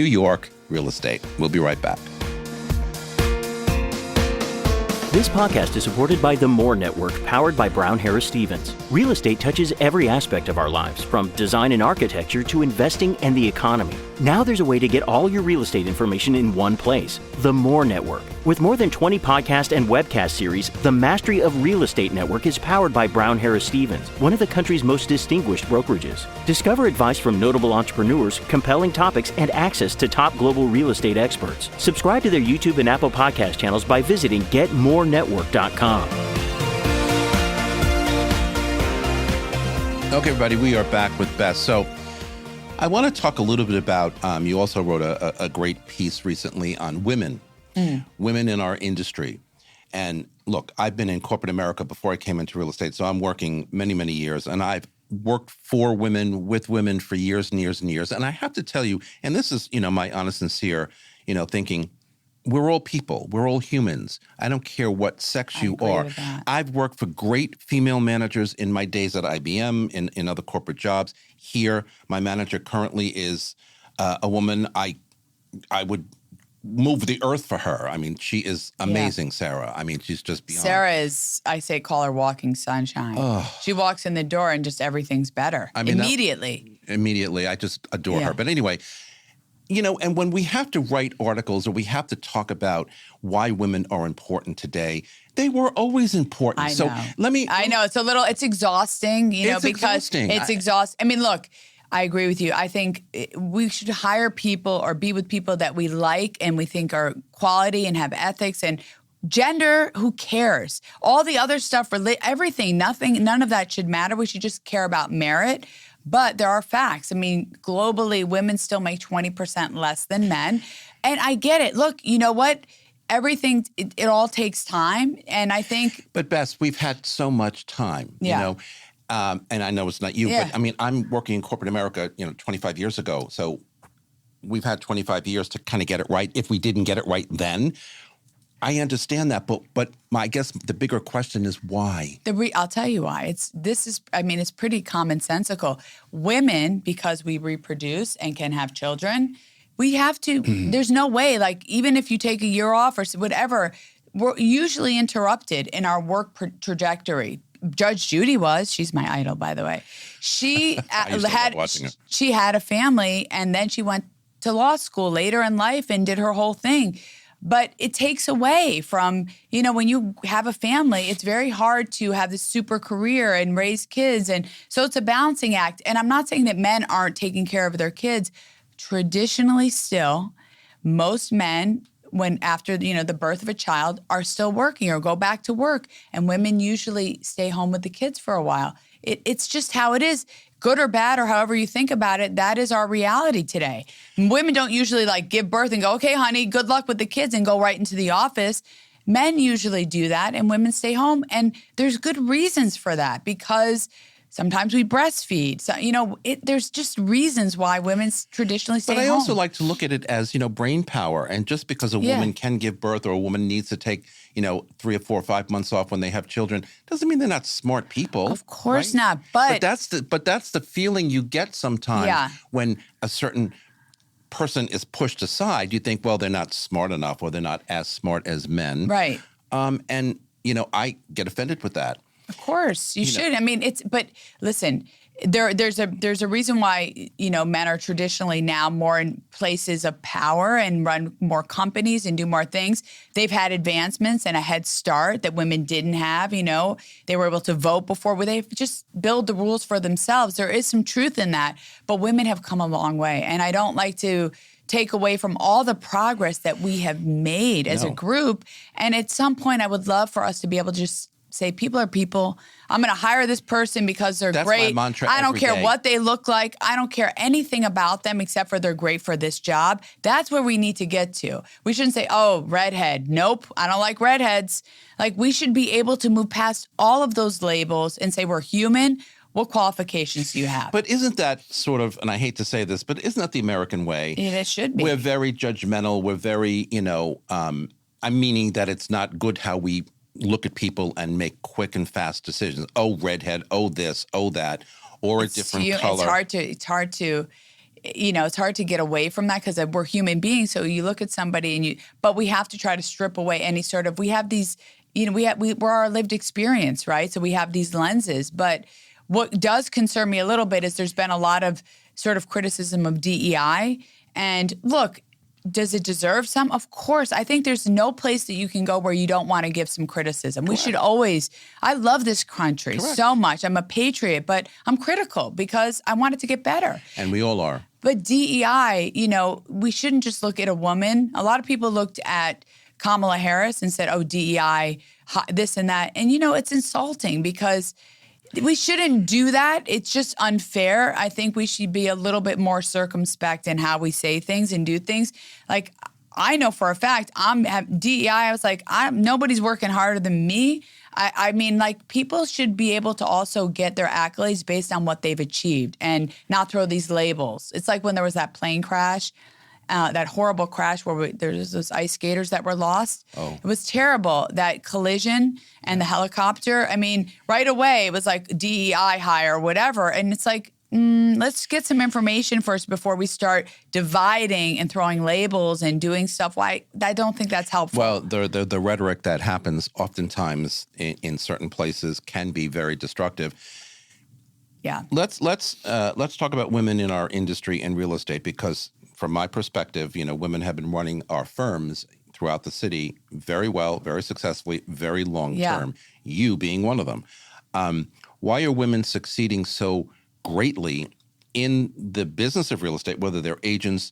York Real Estate. We'll be right back. This podcast is supported by the Moore Network, powered by Brown Harris Stevens. Real estate touches every aspect of our lives, from design and architecture to investing and the economy. Now there's a way to get all your real estate information in one place, the Moore Network. With more than 20 podcast and webcast series, the Mastery of Real Estate Network is powered by Brown Harris Stevens, one of the country's most distinguished brokerages. Discover advice from notable entrepreneurs, compelling topics, and access to top global real estate experts. Subscribe to their YouTube and Apple podcast channels by visiting getmorenetwork.com. Okay, everybody, we are back with Bess. So I want to talk a little bit about, you also wrote a great piece recently on women in our industry. And look, I've been in corporate America before I came into real estate, so I'm working many, many years. And I've worked for women, with women for years and years and years. And I have to tell you, and this is, my honest, sincere, thinking, we're all people. We're all humans. I don't care what sex you agree are. with that. I've worked for great female managers in my days at IBM, in other corporate jobs. Here, my manager currently is a woman. I would move the earth for her. I mean, she is amazing, Sarah. I mean, she's just beyond. Sarah is, I say, call her walking sunshine. She walks in the door and just everything's better. I mean, immediately. I just adore Yeah. her. But anyway, and when we have to write articles or we have to talk about why women are important today, they were always important. I know. So I know it's exhausting, It's because exhausting. it's exhausting. I mean, look, I agree with you. I think we should hire people or be with people that we like and we think are quality and have ethics. And gender, who cares? All the other stuff, everything, none of that should matter. We should just care about merit. But there are facts. I mean, globally, women still make 20% less than men. And I get it. Look, you know what? Everything, it all takes time. And I think... But Bess, we've had so much time, Yeah. and I know it's not you, Yeah. but I mean, I'm working in corporate America, 25 years ago. So we've had 25 years to kind of get it right. If we didn't get it right then, I understand that. But I guess the bigger question is why? I'll tell you why. It's pretty commonsensical. Women, because we reproduce and can have children, we have to, there's no way, like even if you take a year off or whatever, we're usually interrupted in our work trajectory. Judge Judy she's my idol, by the way. She I used to love watching her. she had a family and then she went to law school later in life and did her whole thing. But it takes away from, when you have a family, it's very hard to have this super career and raise kids. And so it's a balancing act. And I'm not saying that men aren't taking care of their kids. Traditionally still, most men, when after the birth of a child, are still working or go back to work. And women usually stay home with the kids for a while. It's just how it is. Good or bad, or however you think about it, that is our reality today. Women don't usually give birth and go, okay, honey, good luck with the kids, and go right into the office. Men usually do that, and women stay home. And there's good reasons for that, because sometimes we breastfeed. So, there's just reasons why women traditionally stay home. But I also like to look at it as, brain power. And just because a woman can give birth, or a woman needs to take, 3 or 4 or 5 months off when they have children, doesn't mean they're not smart people. Of course right? not. But that's the feeling you get sometimes when a certain person is pushed aside. You think, well, they're not smart enough, or they're not as smart as men. Right. And I get offended with that. Of course, you should. I mean, but listen, there's a reason why, men are traditionally now more in places of power and run more companies and do more things. They've had advancements and a head start that women didn't have. They were able to vote before, where they just build the rules for themselves. There is some truth in that, but women have come a long way. And I don't like to take away from all the progress that we have made as a group. And at some point, I would love for us to be able to just say, people are people. I'm going to hire this person because they're That's great. my mantra I don't every care day. what they look like. I don't care anything about them except for they're great for this job. That's where we need to get to. We shouldn't say, oh, redhead. Nope, I don't like redheads. We should be able to move past all of those labels and say, we're human. What qualifications do you have? But isn't that sort of, and I hate to say this, but isn't that the American way? It should be. We're very judgmental. We're very, I'm meaning that it's not good how we look at people and make quick and fast decisions. Oh, redhead. Oh, this. Oh, that. Or a different color. It's hard to get away from that, because we're human beings. So you look at somebody but we have to try to strip away any sort of, we have these, we're our lived experience, right? So we have these lenses. But what does concern me a little bit is there's been a lot of sort of criticism of DEI. And look, does it deserve some? Of course. I think there's no place that you can go where you don't want to give some criticism. Correct. We should always, I love this country so much. I'm a patriot, but I'm critical because I want it to get better. And we all are. But DEI, we shouldn't just look at a woman. A lot of people looked at Kamala Harris and said, oh, DEI, this and that. And, it's insulting, because we shouldn't do that. It's just unfair. I think we should be a little bit more circumspect in how we say things and do things. I know for a fact, I'm at DEI. I was like, nobody's working harder than me. I mean, people should be able to also get their accolades based on what they've achieved and not throw these labels. It's like when there was that plane crash. That horrible crash where there's those ice skaters that were lost. Oh. It was terrible, that collision and the helicopter. I mean, right away, it was like DEI hire or whatever. And it's like, let's get some information first before we start dividing and throwing labels and doing stuff. I don't think that's helpful. Well, the rhetoric that happens oftentimes in certain places can be very destructive. Yeah. Let's talk about women in our industry and real estate, because from my perspective, women have been running our firms throughout the city very well, very successfully, very long term. You being one of them. Why are women succeeding so greatly in the business of real estate, whether they're agents,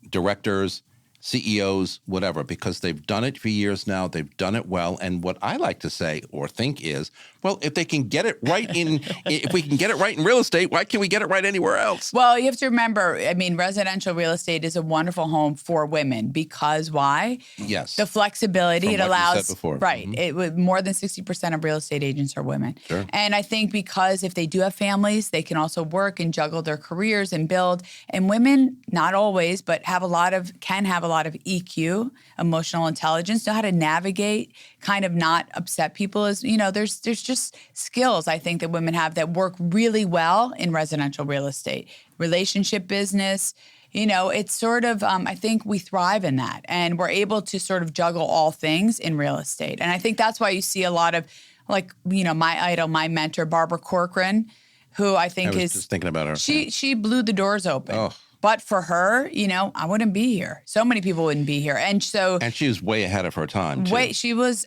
directors, CEOs, whatever? Because they've done it for years now. They've done it well. And what I like to say or think is, well, if they can get it right if we can get it right in real estate, why can't we get it right anywhere else? Well, you have to remember, residential real estate is a wonderful home for women, because why? Yes. The flexibility From it what allows. you said before. Right. Mm-hmm. More than 60% of real estate agents are women. Sure. And I think because if they do have families, they can also work and juggle their careers and build. And women, not always, but can have a lot of EQ, emotional intelligence, know how to navigate, kind of not upset people. There's just skills I think that women have that work really well in residential real estate, relationship business. It's sort of, I think we thrive in that, and we're able to sort of juggle all things in real estate. And I think that's why you see a lot of my idol, my mentor, Barbara Corcoran, who I think I was just thinking about her. She blew the doors open. Oh. But for her, I wouldn't be here. So many people wouldn't be here. And so And she was way ahead of her time, too.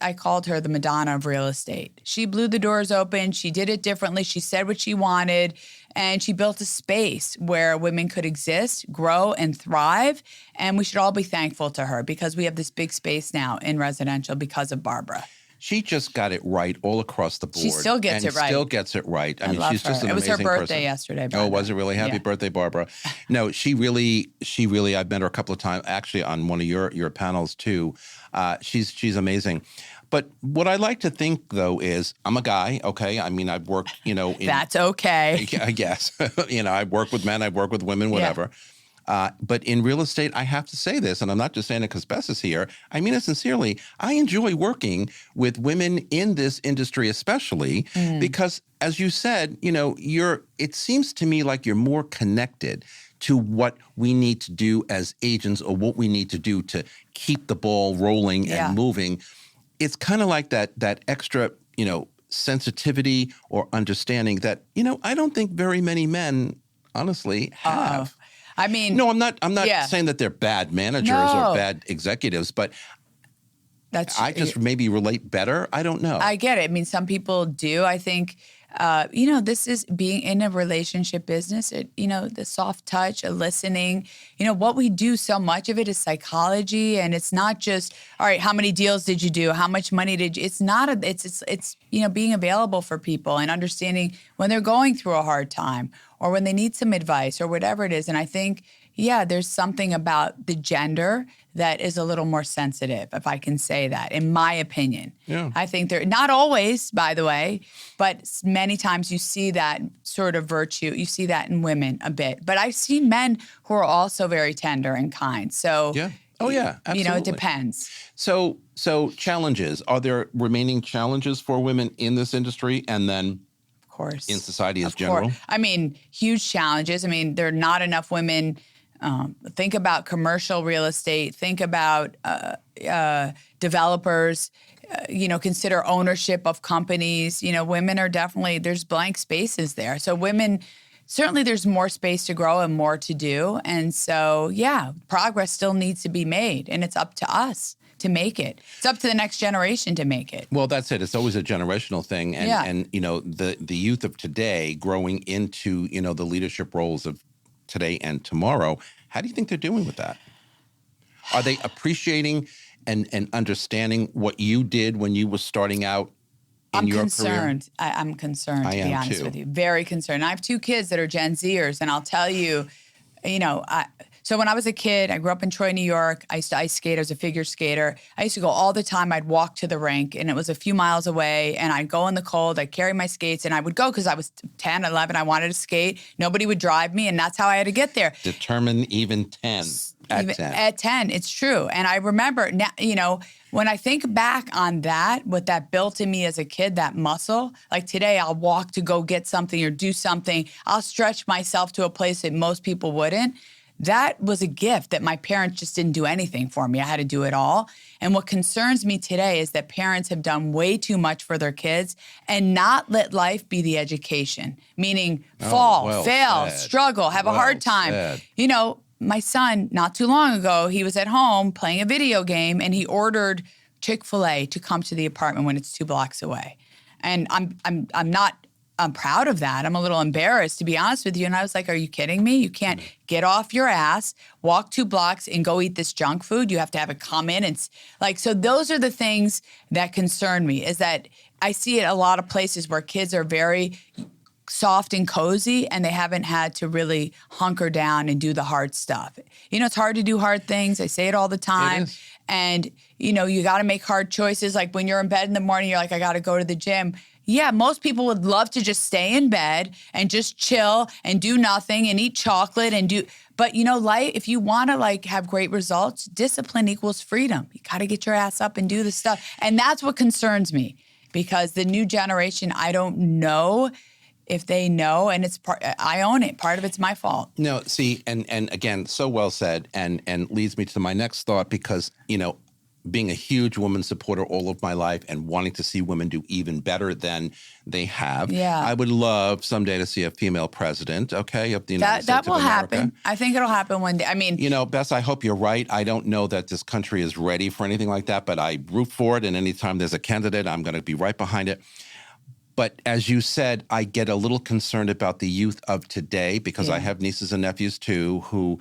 I called her the Madonna of real estate. She blew the doors open. She did it differently. She said what she wanted. And she built a space where women could exist, grow, and thrive. And we should all be thankful to her because we have this big space now in residential because of Barbara. She just got it right all across the board. She still gets it right. Still gets it right. I mean, love she's just her. an amazing person. It was her birthday yesterday, Barbara. Oh, was it really? Happy birthday, Barbara. No, she really, I've met her a couple of times, actually on one of your panels too. She's amazing. But what I like to think, though, is I'm a guy, okay? I mean, I've worked, That's okay. I guess. I've worked with men, I've worked with women, whatever. Yeah. But in real estate, I have to say this, and I'm not just saying it because Bess is here. I mean it sincerely. I enjoy working with women in this industry, especially because, as you said, it seems to me like you're more connected to what we need to do as agents or what we need to do to keep the ball rolling and moving. It's kind of like that extra, sensitivity or understanding that, I don't think very many men, honestly, have. I mean, no, I'm not saying that they're bad managers or bad executives, but I just maybe relate better. I don't know. I get it. I mean, some people do. I think, this is being in a relationship business. The soft touch, listening. What we do, so much of it is psychology, and it's not just, all right, how many deals did you do? How much money did you? It's not. It's being available for people and understanding when they're going through a hard time or when they need some advice or whatever it is. And I think, there's something about the gender that is a little more sensitive, if I can say that, in my opinion. Yeah. I think not always, by the way, but many times you see that sort of virtue. You see that in women a bit. But I've seen men who are also very tender and kind. So, yeah. Oh, yeah, absolutely. It depends. So challenges. Are there remaining challenges for women in this industry and then course. In society as general? I mean, huge challenges. I mean, there are not enough women. Think about commercial real estate. Think about developers. Consider ownership of companies. Women are definitely, there's blank spaces there. So women, certainly there's more space to grow and more to do. And so, progress still needs to be made. And it's up to us to make it. It's up to the next generation to make it. Well, that's it. It's always a generational thing. And the youth of today growing into, the leadership roles of today and tomorrow, how do you think they're doing with that? Are they appreciating and understanding what you did when you were starting out in your career? I'm concerned, to be honest with you. Very concerned. I have 2 kids that are Gen Zers, and I'll tell you, so when I was a kid, I grew up in Troy, New York. I used to ice skate. I was a figure skater. I used to go all the time. I'd walk to the rink, and it was a few miles away, and I'd go in the cold. I'd carry my skates, and I would go because I was 10, 11. I wanted to skate. Nobody would drive me, and that's how I had to get there. Determined even 10. At 10, it's true. And I remember, when I think back on that, what that built in me as a kid, that muscle, like today I'll walk to go get something or do something. I'll stretch myself to a place that most people wouldn't. That was a gift that my parents just didn't do anything for me. I had to do it all. And what concerns me today is that parents have done way too much for their kids and not let life be the education, meaning fail, struggle, have a hard time. My son, not too long ago, he was at home playing a video game and he ordered Chick-fil-A to come to the apartment when it's 2 blocks away. And I'm proud of that. I'm a little embarrassed, to be honest with you. And I was like, are you kidding me? You can't get off your ass, walk 2 blocks and go eat this junk food. You have to have it come in. And so those are the things that concern me, is that I see it a lot of places where kids are very soft and cozy and they haven't had to really hunker down and do the hard stuff. It's hard to do hard things. I say it all the time. And, you got to make hard choices. Like when you're in bed in the morning, you're like, I got to go to the gym. Yeah, most people would love to just stay in bed and just chill and do nothing and eat chocolate but life, if you want to have great results, discipline equals freedom. You got to get your ass up and do the stuff. And that's what concerns me, because the new generation, I don't know if they know, and I own it. Part of it's my fault. No, see, and again, so well said, and leads me to my next thought, because, being a huge woman supporter all of my life and wanting to see women do even better than they have. Yeah. I would love someday to see a female president, okay, of the United States That will of America. happen. I think it'll happen one day. I mean, You know, Bess, I hope you're right. I don't know that this country is ready for anything like that, but I root for it. And anytime there's a candidate, I'm going to be right behind it. But as you said, I get a little concerned about the youth of today because I have nieces and nephews too who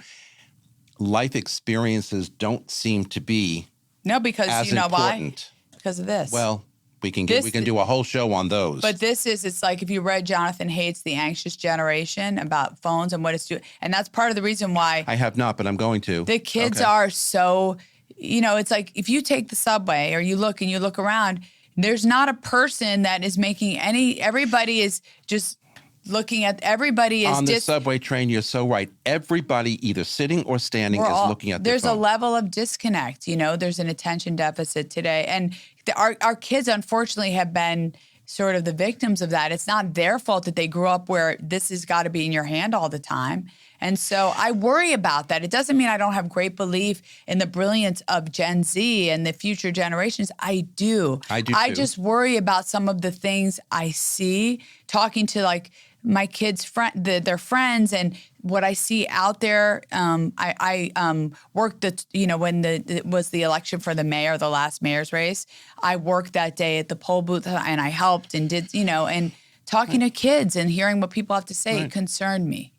life experiences don't seem to be no, because as you know important. why? Because of this. Well, we can do a whole show on those. But it's like if you read Jonathan Haidt's The Anxious Generation about phones and what it's doing. And that's part of the reason why I have not, but I'm going to. the kids Okay. are so, it's like if you take the subway or you look around, there's not a person that is making everybody is just looking at, everybody is on the subway train, you're so right. Everybody either sitting or standing is looking at their there's phone. a level of disconnect, there's an attention deficit today. And our kids, unfortunately, have been sort of the victims of that. It's not their fault that they grew up where this has got to be in your hand all the time. And so I worry about that. It doesn't mean I don't have great belief in the brilliance of Gen Z and the future generations. I do. I do, I too. just worry about some of the things I see talking to like my kids' their friends and what I see out there. I worked when it was the election for the mayor, the last mayor's race. I worked that day at the poll booth and I helped and did, and talking to kids and hearing what people have to say concerned me,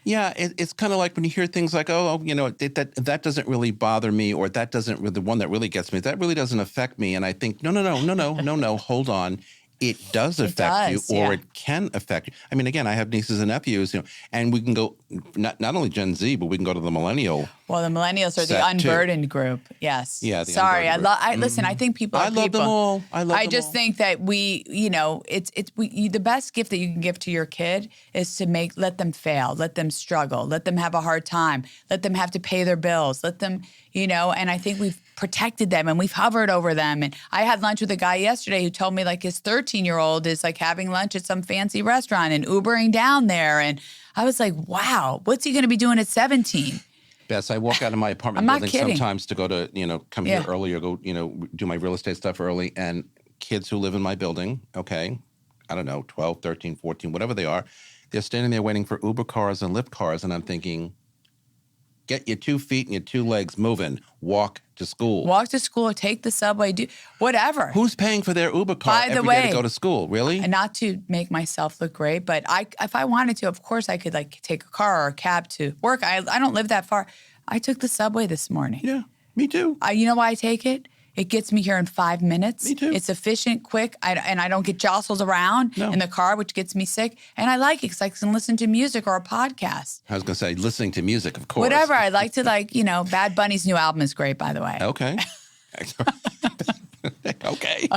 Yeah, it's kind of like when you hear things like, that doesn't really bother me, or that doesn't really, the one that really gets me, that really doesn't affect me. And I think, no, hold on. It does affect you, or it can affect you. I mean, again, I have nieces and nephews, and we can go not only Gen Z, but we can go to the millennial. Well, the millennials are the unburdened group. Yes. Yeah. Sorry, listen. I think people are I love people. them all. I just think that the best gift that you can give to your kid is to let them fail, let them struggle, let them have a hard time, let them have to pay their bills, let them, and I think we've protected them and we've hovered over them. And I had lunch with a guy yesterday who told me like his 13-year-old is like having lunch at some fancy restaurant and Ubering down there. And I was like, wow, what's he going to be doing at 17? Bess, I walk out of my apartment I'm not building kidding. sometimes to go to, come here early or go, do my real estate stuff early. And kids who live in my building, okay, I don't know, 12, 13, 14, whatever they are, they're standing there waiting for Uber cars and Lyft cars. And I'm thinking, get your 2 feet and your 2 legs moving. Walk to school. Walk to school, take the subway, do whatever. Who's paying for their Uber car every day to go to school? Really? And not to make myself look great, but if I wanted to, of course, I could like take a car or a cab to work. I don't live that far. I took the subway this morning. Yeah, me too. You know why I take it? It gets me here in 5 minutes. Me too. It's efficient, quick, and I don't get jostled around in the car, which gets me sick. And I like it because I can listen to music or a podcast. I was going to say, listening to music, of course. Whatever. I like to Bad Bunny's new album is great, by the way. Okay. Okay.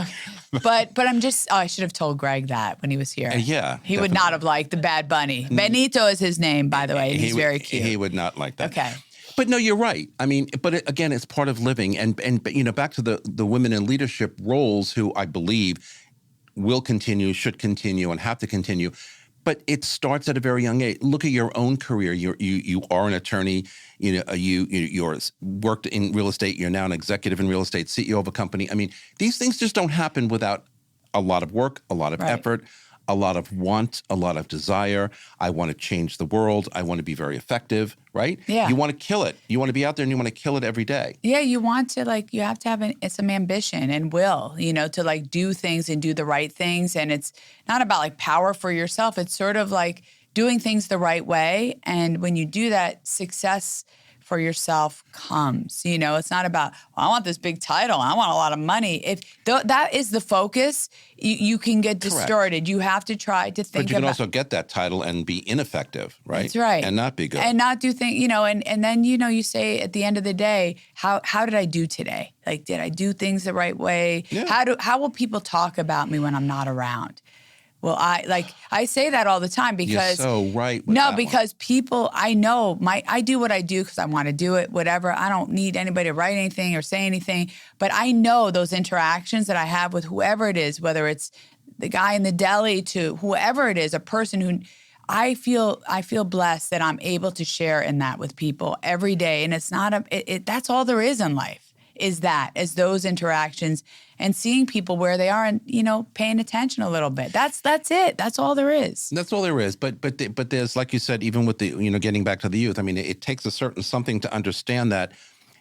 But I'm just, I should have told Greg that when he was here. Yeah. He would not have liked the Bad Bunny. Benito is his name, by the way. And he's very cute. He would not like that. Okay. But no, you're right. I mean, again, it's part of living. And back to the women in leadership roles who I believe will continue, should continue, and have to continue. But it starts at a very young age. Look at your own career. You are an attorney. You're worked in real estate. You're now an executive in real estate, CEO of a company. I mean, these things just don't happen without a lot of work, a lot of effort, a lot of want, a lot of desire. I want to change the world. I want to be very effective, right? Yeah. You want to kill it. You want to be out there and you want to kill it every day. Yeah, you want to you have to have some ambition and will, to do things and do the right things. And it's not about power for yourself. It's sort of like doing things the right way. And when you do that, success for yourself comes. It's not about, I want this big title. I want a lot of money. If that is the focus, you can get distorted. Correct. You have to try to think about. But you can also get that title and be ineffective, right? That's right. And not be good. And not do things, and then, you say at the end of the day, how did I do today? Did I do things the right way? Yeah. How will people talk about me when I'm not around? Well, I say that all the time because— You're so right with No, that because people, I know, I do what I do because I want to do it, whatever. I don't need anybody to write anything or say anything. But I know those interactions that I have with whoever it is, whether it's the guy in the deli to whoever it is, a person who— I feel blessed that I'm able to share in that with people every day. And it's not that's all there is in life. is those interactions and seeing people where they are and, paying attention a little bit. That's it. That's all there is. That's all there is. But there's, like you said, even with the, getting back to the youth, I mean, it takes a certain something to understand that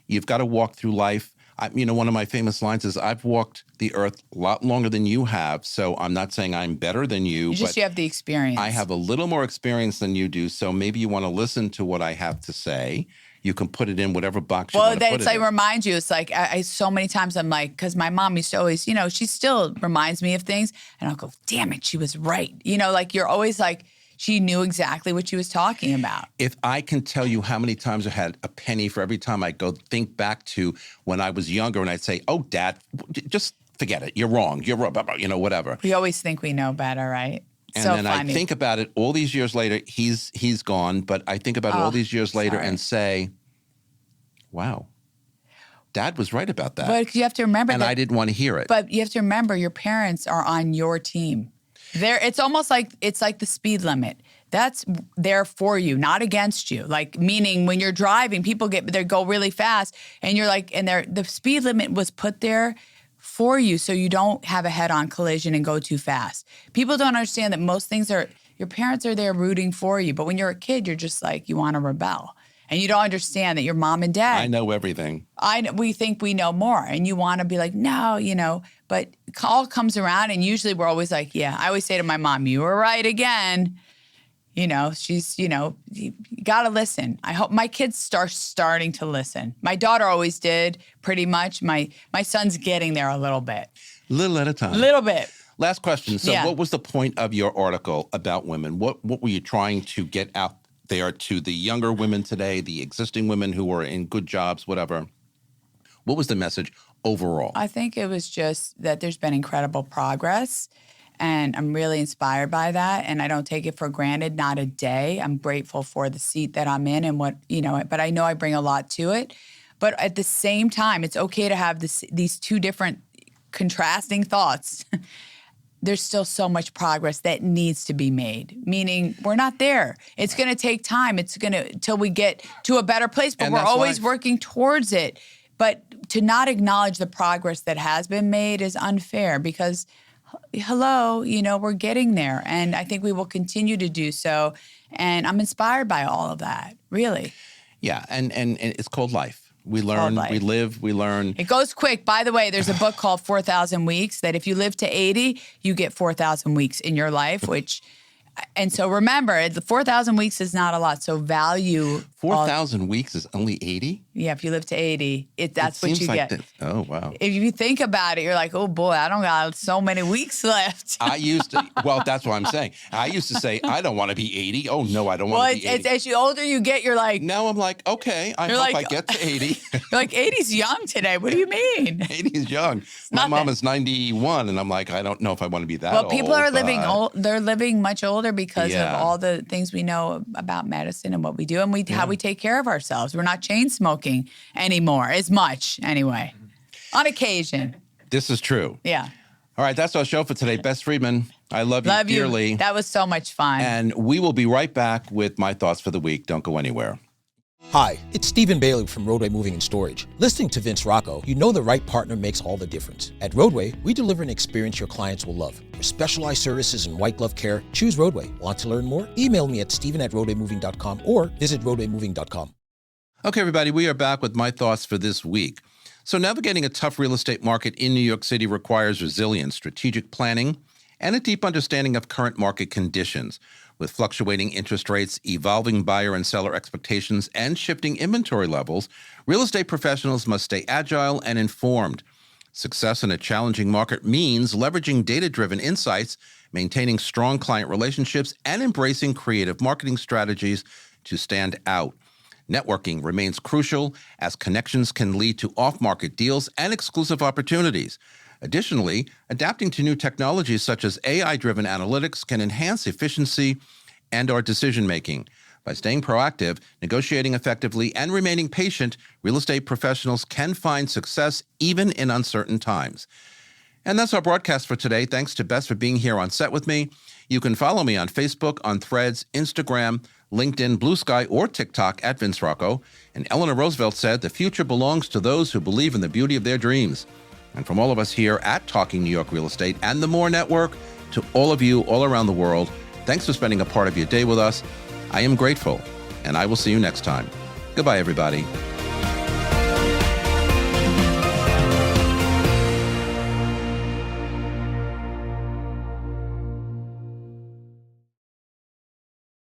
you've got to walk through life. One of my famous lines is, I've walked the earth a lot longer than you have, so I'm not saying I'm better than you. You have the experience. I have a little more experience than you do, so maybe you want to listen to what I have to say. You can put it in whatever box you want to put it in. Well, it's like, remind you. It's like, I so many times I'm like, because my mom used to always, she still reminds me of things, and I'll go, damn it, she was right. Like you're always like, she knew exactly what she was talking about. If I can tell you how many times I had a penny for every time I go think back to when I was younger and I'd say, oh, Dad, just forget it. You're wrong. You're wrong, whatever. We always think we know better, right? And then funny. I think about it all these years later. He's gone, but I think about it all these years later and say, wow, Dad was right about that. But you have to remember and I didn't want to hear it. But you have to remember your parents are on your team. It's almost like it's like the speed limit. That's there for you, not against you. Like, meaning when you're driving, people they go really fast, and you're like, and the speed limit was put there for you so you don't have a head-on collision and go too fast. People don't understand that most things your parents are there rooting for you, but when you're a kid, you're just like, you want to rebel. And you don't understand that your mom and dad. I know everything. We think we know more. And you want to be like, no, but all comes around. And usually we're always like, yeah. I always say to my mom, you were right again. She's, you got to listen. I hope my kids start starting to listen. My daughter always did, pretty much. My son's getting there a little bit. Little at a time. Little bit. Last question. So what was the point of your article about women? What were you trying to get out there to the younger women today, the existing women who are in good jobs, whatever? What was the message overall? I think it was just that there's been incredible progress, and I'm really inspired by that, and I don't take it for granted, not a day. I'm grateful for the seat that I'm in and but I know I bring a lot to it. But at the same time, it's okay to have these two different contrasting thoughts. There's still so much progress that needs to be made, meaning we're not there. It's going to take time. Till we get to a better place, but we're always working towards it. But to not acknowledge the progress that has been made is unfair because, hello, we're getting there. And I think we will continue to do so. And I'm inspired by all of that, really. Yeah, and it's called life. We learn, we live, we learn. It goes quick. By the way, there's a book called 4,000 Weeks that if you live to 80, you get 4,000 weeks in your life, and so remember, the 4,000 weeks is not a lot, so value. 4,000 weeks is only 80? Yeah, if you live to 80, that's what you get. Oh, wow. If you think about it, you're like, oh boy, I don't got so many weeks left. That's what I'm saying. I used to say, I don't want to be 80. Oh, no, I don't want to be 80. As you older you get, you're like. Now I'm like, okay, I hope I get to 80. You're like, 80's young today. What do you mean? 80 is young. My mom is 91, and I'm like, I don't know if I want to be that old. Well, people are living old. They're living much older because of all the things we know about medicine and what we do and how we take care of ourselves. We're not chain smoking anymore as much anyway, on occasion. This is true. Yeah. All right, that's our show for today. Bess Freedman, I love you dearly. That was so much fun. And we will be right back with my thoughts for the week. Don't go anywhere. Hi, it's Stephen Bailey from Roadway Moving and Storage. Listening to Vince Rocco, you know the right partner makes all the difference. At Roadway, we deliver an experience your clients will love. For specialized services and white glove care, choose Roadway. Want to learn more? Email me at steven@roadwaymoving.com or visit roadwaymoving.com. Okay, everybody, we are back with my thoughts for this week. So navigating a tough real estate market in New York City requires resilience, strategic planning, and a deep understanding of current market conditions. With fluctuating interest rates, evolving buyer and seller expectations, and shifting inventory levels, real estate professionals must stay agile and informed. Success in a challenging market means leveraging data-driven insights, maintaining strong client relationships, and embracing creative marketing strategies to stand out. Networking remains crucial as connections can lead to off-market deals and exclusive opportunities. Additionally, adapting to new technologies such as AI-driven analytics can enhance efficiency and our decision-making. By staying proactive, negotiating effectively, and remaining patient, real estate professionals can find success even in uncertain times. And that's our broadcast for today. Thanks to Bess for being here on set with me. You can follow me on Facebook, on Threads, Instagram, LinkedIn, Blue Sky, or TikTok at Vince Rocco. And Eleanor Roosevelt said, the future belongs to those who believe in the beauty of their dreams. And from all of us here at Talking New York Real Estate and the More Network, to all of you all around the world, thanks for spending a part of your day with us. I am grateful, and I will see you next time. Goodbye, everybody.